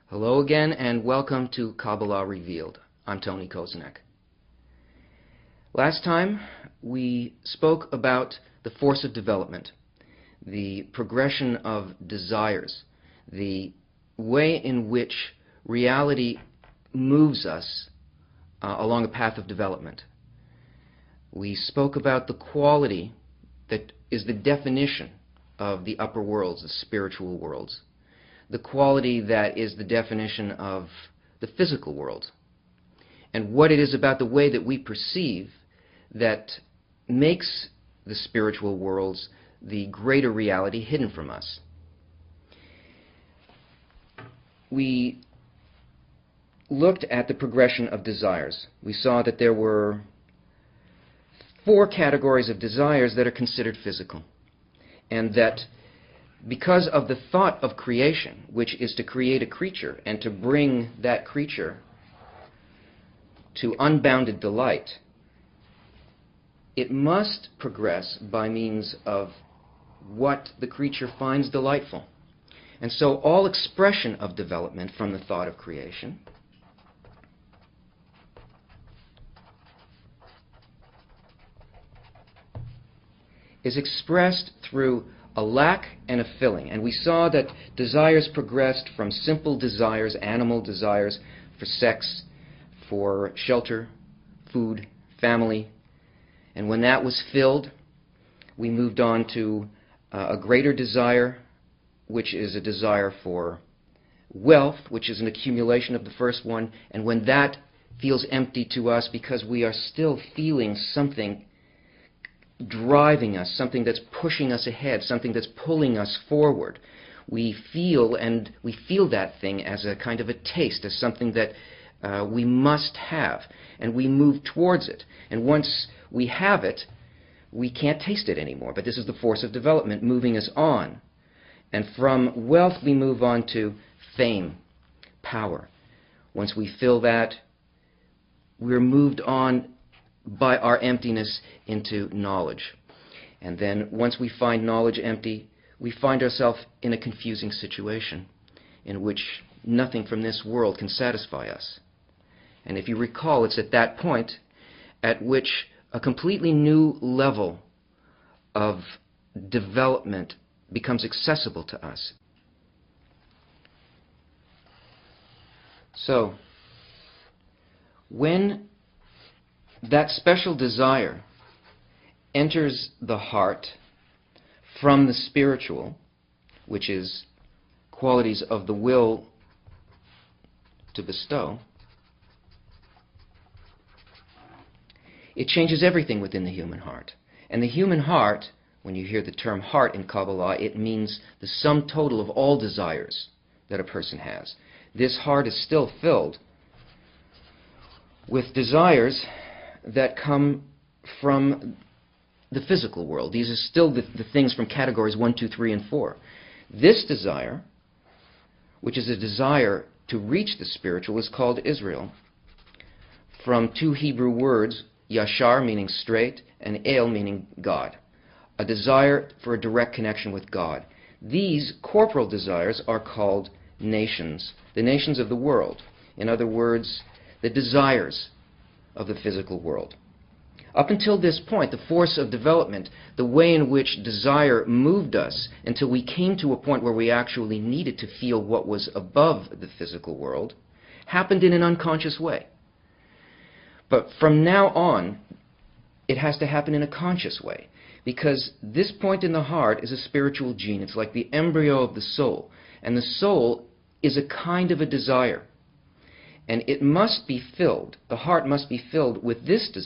Hello again, and welcome to Kabbalah Revealed. I'm Tony Kozenek. Last time, we spoke about the force of development, the progression of desires, the way in which reality moves us along a path of development. We spoke about the quality that is the definition of the upper worlds, the spiritual worlds, the quality that is the definition of the physical world, and what it is about the way that we perceive that makes the spiritual worlds the greater reality hidden from us. We looked at the progression of desires. We saw that there were 4 categories of desires that are considered physical, and that because of the thought of creation, which is to create a creature and to bring that creature to unbounded delight, it must progress by means of what the creature finds delightful. And so all expression of development from the thought of creation is expressed through a lack and a filling. And we saw that desires progressed from simple desires, animal desires, for sex, for shelter, food, family. And when that was filled, we moved on to a greater desire, which is a desire for wealth, which is an accumulation of the first one. And when that feels empty to us because we are still feeling something driving us, something that's pushing us ahead, something that's pulling us forward, we feel that thing as a kind of a taste, as something that we must have, and we move towards it. And once we have it, we can't taste it anymore. But this is the force of development moving us on. And from wealth we move on to fame, power. Once we fill that, we're moved on by our emptiness into knowledge. And then once we find knowledge empty, we find ourselves in a confusing situation in which nothing from this world can satisfy us. And if you recall, it's at that point at which a completely new level of development becomes accessible to us. So, when that special desire enters the heart from the spiritual, which is qualities of the will to bestow, it changes everything within the human heart. And the human heart, when you hear the term heart in Kabbalah, it means the sum total of all desires that a person has. This heart is still filled with desires that come from the physical world. These are still the things from categories 1, 2, 3, and 4. This desire, which is a desire to reach the spiritual, is called Israel, from 2 Hebrew words, yashar, meaning straight, and el, meaning God. A desire for a direct connection with God. these corporal desires are called nations, the nations of the world. In other words, the desires of the physical world. Up until this point, the force of development, the way in which desire moved us until we came to a point where we actually needed to feel what was above the physical world, happened in an unconscious way. But from now on, it has to happen in a conscious way, because this point in the heart is a spiritual gene. It's like the embryo of the soul, and the soul is a kind of a desire. And it must be filled, the heart must be filled with this desire.